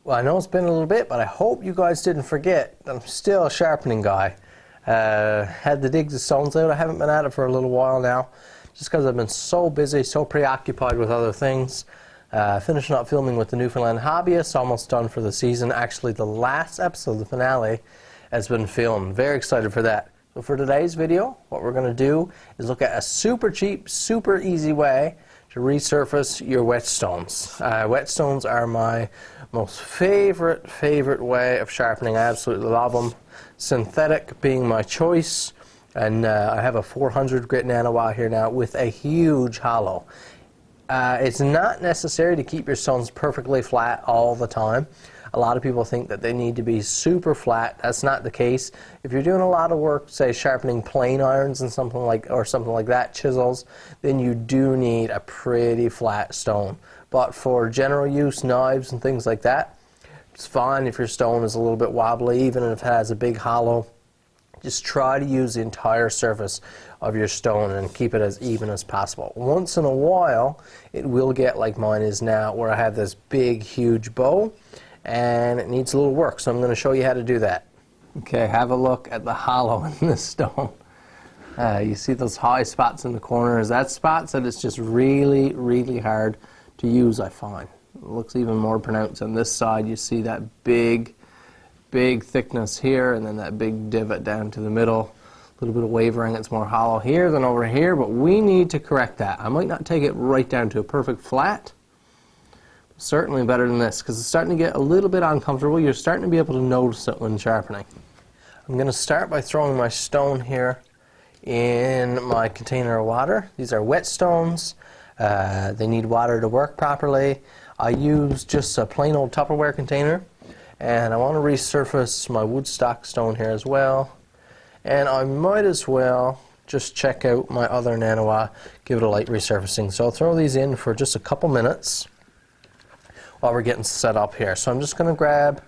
Well, I know it's been a little bit, but I hope you guys didn't forget that I'm still a sharpening guy. Had to dig the stones out. I haven't been at it for a little while now, just because I've been so busy, so preoccupied with other things. Finishing up filming with the Newfoundland Hobbyist, almost done for the season. Actually, the last episode, the finale, has been filmed. Very excited for that. So for today's video, what we're going to do is look at a super cheap, super easy way to resurface your whetstones. Whetstones are my most favorite way of sharpening. I absolutely love them. Synthetic being my choice, and I have a 400 grit nanowire here now with a huge hollow. It's not necessary to keep your stones perfectly flat all the time. A lot of people think that they need to be super flat. That's not the case. If you're doing a lot of work, say sharpening plane irons and something like that, chisels, then you do need a pretty flat stone. But for general use, knives and things like that, it's fine if your stone is a little bit wobbly, even if it has a big hollow. Just try to use the entire surface of your stone and keep it as even as possible. Once in a while, it will get like mine is now, where I have this big, huge bow, and it needs a little work, so I'm going to show you how to do that. Okay, have a look at the hollow in this stone. You see those high spots in the corners? That's spots that it's just really hard to use, I find. It looks even more pronounced on this side. You see that big thickness here, and then that big divot down to the middle. A little bit of wavering. It's more hollow here than over here, but we need to correct that. I might not take it right down to a perfect flat, but certainly better than this, because it's starting to get a little bit uncomfortable. You're starting to be able to notice it when sharpening. I'm going to start by throwing my stone here in my container of water. These are whetstones. They need water to work properly. I use just a plain old Tupperware container, and I want to resurface my woodstock stone here as well. And I might as well just check out my other nanowire, give it a light resurfacing. So I'll throw these in for just a couple minutes while we're getting set up here. So I'm just going to grab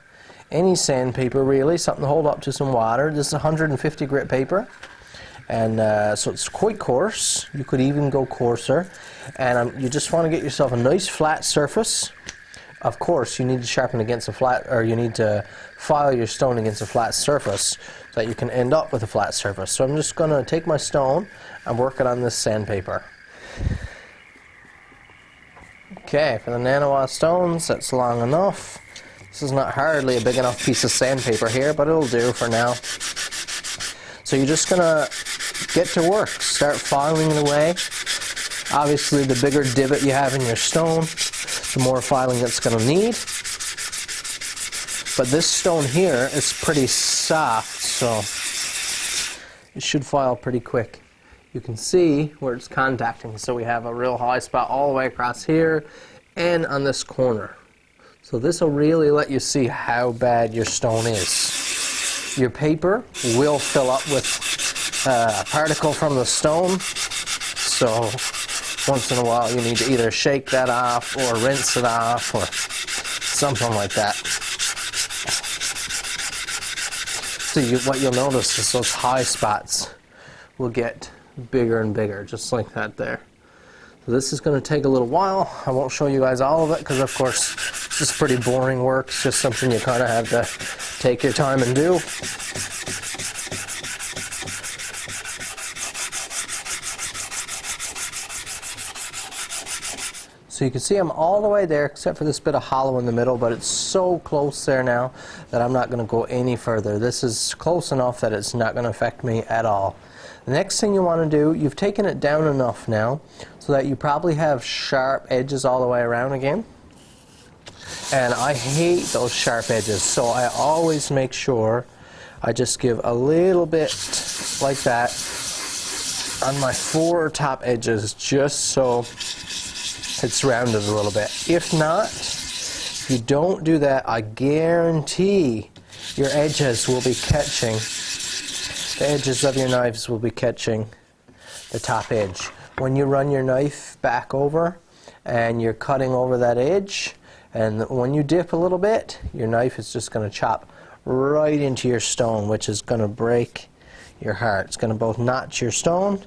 any sandpaper, really, something to hold up to some water. This is 150 grit paper, and so it's quite coarse. You could even go coarser, and you just want to get yourself a nice flat surface. Of course, you need to sharpen against a flat, or you need to file your stone against a flat surface so that you can end up with a flat surface. So I'm just going to take my stone and work it on this sandpaper. Okay, for the nanowire stones, that's long enough. This is not hardly a big enough piece of sandpaper here, but it'll do for now. So you're just going to get to work. Start filing it away. Obviously, the bigger divot you have in your stone, the more filing it's going to need. But this stone here is pretty soft, so it should file pretty quick. You can see where it's contacting. So we have a real high spot all the way across here and on this corner. So this will really let you see how bad your stone is. Your paper will fill up with a particle from the stone, so once in a while you need to either shake that off or rinse it off or something like that. So what you'll notice is those high spots will get bigger and bigger, just like that there. So this is going to take a little while. I won't show you guys all of it because, of course, this is pretty boring work. It's just something you kind of have to take your time and do. So you can see I'm all the way there except for this bit of hollow in the middle, but it's so close there now that I'm not going to go any further. This is close enough that it's not going to affect me at all. The next thing you want to do, you've taken it down enough now so that you probably have sharp edges all the way around again. And I hate those sharp edges, so I always make sure I just give a little bit like that on my four top edges, just so it's rounded a little bit. If not, if you don't do that, I guarantee your edges will be catching, the edges of your knives will be catching the top edge. When you run your knife back over and you're cutting over that edge, and when you dip a little bit, your knife is just going to chop right into your stone, which is going to break your heart. It's going to both notch your stone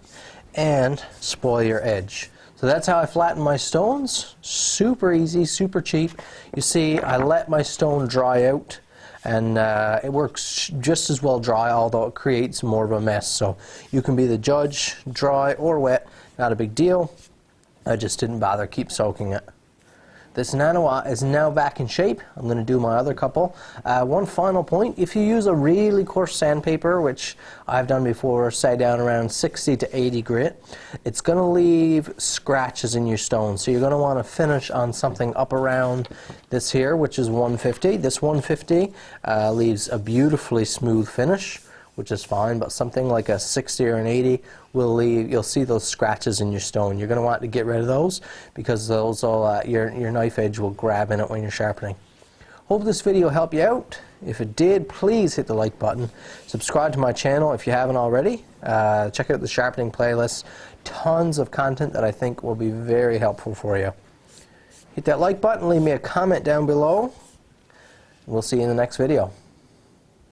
and spoil your edge. So So that's how I flatten my stones. Super easy, super cheap. You see, I let my stone dry out, and it works just as well dry, although it creates more of a mess. So you can be the judge, dry or wet, not a big deal. I just didn't bother keep soaking it. This nano is now back in shape. I'm going to do my other couple. One final point, if you use a really coarse sandpaper, which I've done before, say down around 60 to 80 grit, it's going to leave scratches in your stone. So you're going to want to finish on something up around this here, which is 150. This 150 leaves a beautifully smooth finish, which is fine, but something like a 60 or an 80 will leave, you'll see those scratches in your stone. You're going to want to get rid of those because those will, your knife edge will grab in it when you're sharpening. Hope this video helped you out. If it did, please hit the like button. Subscribe to my channel if you haven't already. Check out the sharpening playlist. Tons of content that I think will be very helpful for you. Hit that like button, leave me a comment down below. We'll see you in the next video.